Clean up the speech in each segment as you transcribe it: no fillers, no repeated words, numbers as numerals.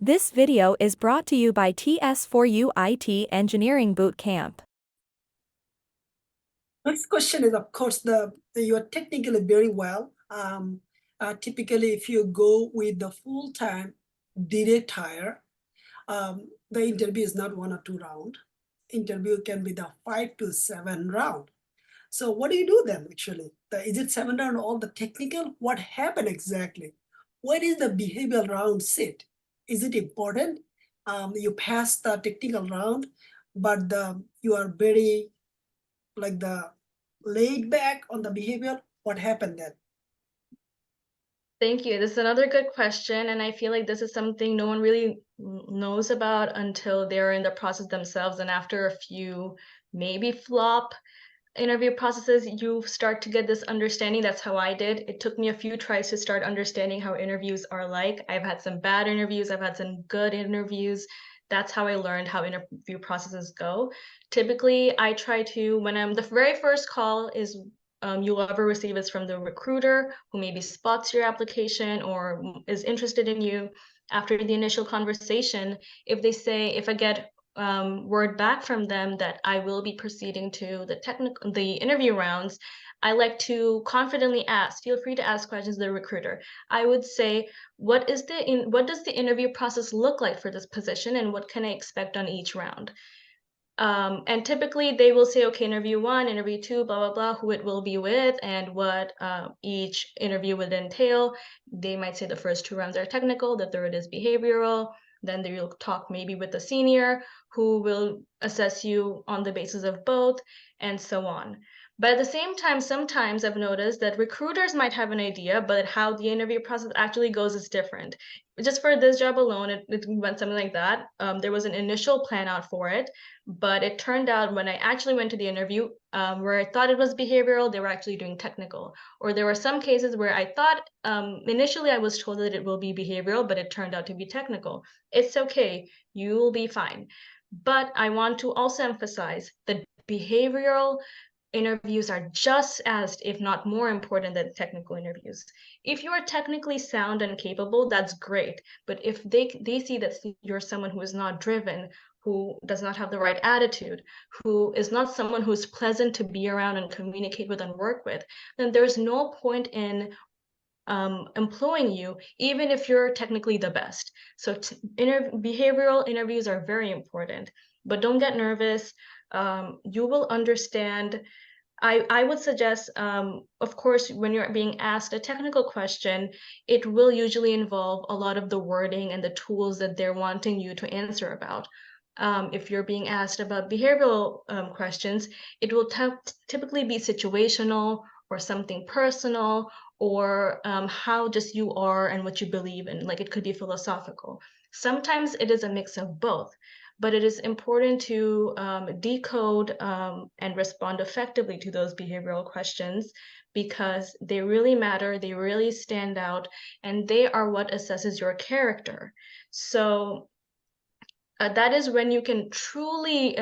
This video is brought to you by TS4U IT Engineering Bootcamp. Next question is, of course, you are technically very well. Typically, if you go with the full-time direct hire, the interview is not 1 or 2 rounds. Interview can be the 5 to 7 round. So what do you do then, actually? Is it 7 round all the technical? What happened exactly? Where is the behavioral round sit? Is it important? You pass the technical round, but you are very laid back on the behavior. What happened then? Thank you. This is another good question, and I feel like this is something no one really knows about until they're in the process themselves. And after a few maybe flop interview processes, you start to get this understanding. That's how I did. It took me a few tries to start understanding how interviews are like. I've had some bad interviews, I've had some good interviews. That's how I learned how interview processes go. Typically, I try to, the very first call is you'll ever receive is from the recruiter who maybe spots your application or is interested in you. After the initial conversation, if I get word back from them that I will be proceeding to the interview rounds, I like to confidently ask, feel free to ask questions to the recruiter. I would say, what does the interview process look like for this position, and what can I expect on each round? And typically they will say, okay, interview 1, interview 2, blah, blah, blah, who it will be with and what each interview would entail. They might say the first 2 rounds are technical, the third is behavioral. Then they will talk maybe with the senior who will assess you on the basis of both, and so on. But at the same time, sometimes I've noticed that recruiters might have an idea, but how the interview process actually goes is different. Just for this job alone, it went something like that. There was an initial plan out for it, but it turned out when I actually went to the interview, where I thought it was behavioral, they were actually doing technical. Or there were some cases where I thought initially I was told that it will be behavioral, but it turned out to be technical. It's okay, you will be fine. But I want to also emphasize that behavioral interviews are just as, if not more important than technical interviews. If you are technically sound and capable, that's great. But if they see that you're someone who is not driven, who does not have the right attitude, who is not someone who's pleasant to be around and communicate with and work with, then there's no point in employing you, even if you're technically the best. So behavioral interviews are very important, but don't get nervous. You will understand. I would suggest, of course, when you're being asked a technical question, it will usually involve a lot of the wording and the tools that they're wanting you to answer about. If you're being asked about behavioral questions, it will typically be situational or something personal, or how just you are and what you believe in. Like, it could be philosophical. Sometimes it is a mix of both, but it is important to decode and respond effectively to those behavioral questions, because they really matter, they really stand out, and they are what assesses your character. So that is when you can truly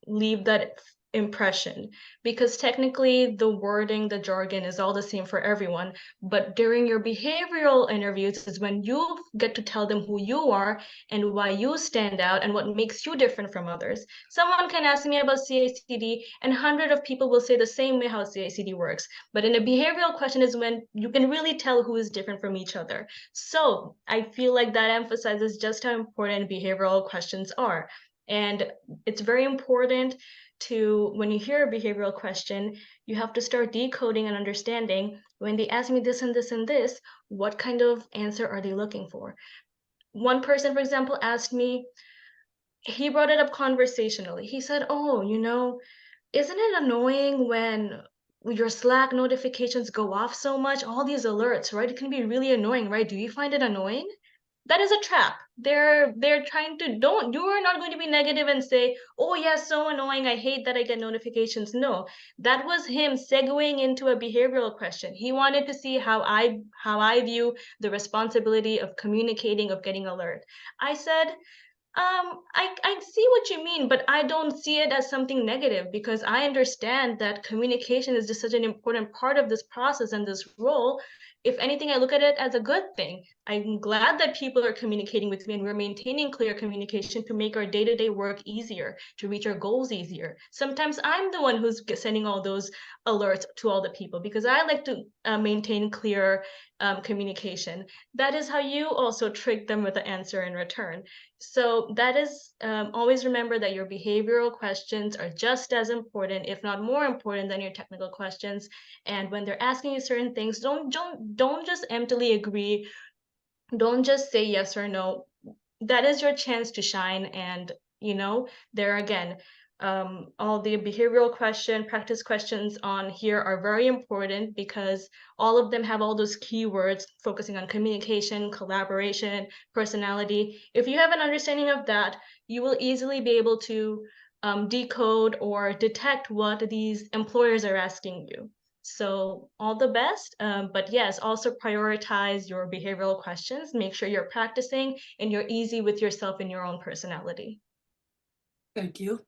leave that impression, because technically the wording, the jargon is all the same for everyone, but during your behavioral interviews is when you get to tell them who you are and why you stand out and what makes you different from others. Someone can ask me about CICD and 100 of people will say the same way how CICD works, but in a behavioral question is when you can really tell who is different from each other. So I feel like that emphasizes just how important behavioral questions are. And it's very important to, when you hear a behavioral question, you have to start decoding and understanding, when they ask me this and this and this, what kind of answer are they looking for? One person, for example, asked me, he brought it up conversationally. He said, oh, isn't it annoying when your Slack notifications go off so much? All these alerts, right? It can be really annoying, right? Do you find it annoying? That is a trap. They're trying to, don't, you are not going to be negative and say, oh yes, so annoying, I hate that I get notifications. No, that was him segueing into a behavioral question. He wanted to see how I view the responsibility of communicating, of getting alert. I said, I see what you mean, but I don't see it as something negative, because I understand that communication is just such an important part of this process and this role. if anything, I look at it as a good thing. I'm glad that people are communicating with me and we're maintaining clear communication to make our day-to-day work easier, to reach our goals easier. Sometimes I'm the one who's sending all those alerts to all the people because I like to maintain clear communication. That is how you also trick them with the answer in return. So that is always remember that your behavioral questions are just as important, if not more important, than your technical questions. And when they're asking you certain things, don't just emptily agree. Don't just say yes or no. That is your chance to shine. And there again, all the behavioral practice questions on here are very important because all of them have all those keywords focusing on communication, collaboration, personality. If you have an understanding of that, you will easily be able to decode or detect what these employers are asking you. So all the best, but yes, also prioritize your behavioral questions. Make sure you're practicing and you're easy with yourself and your own personality. Thank you.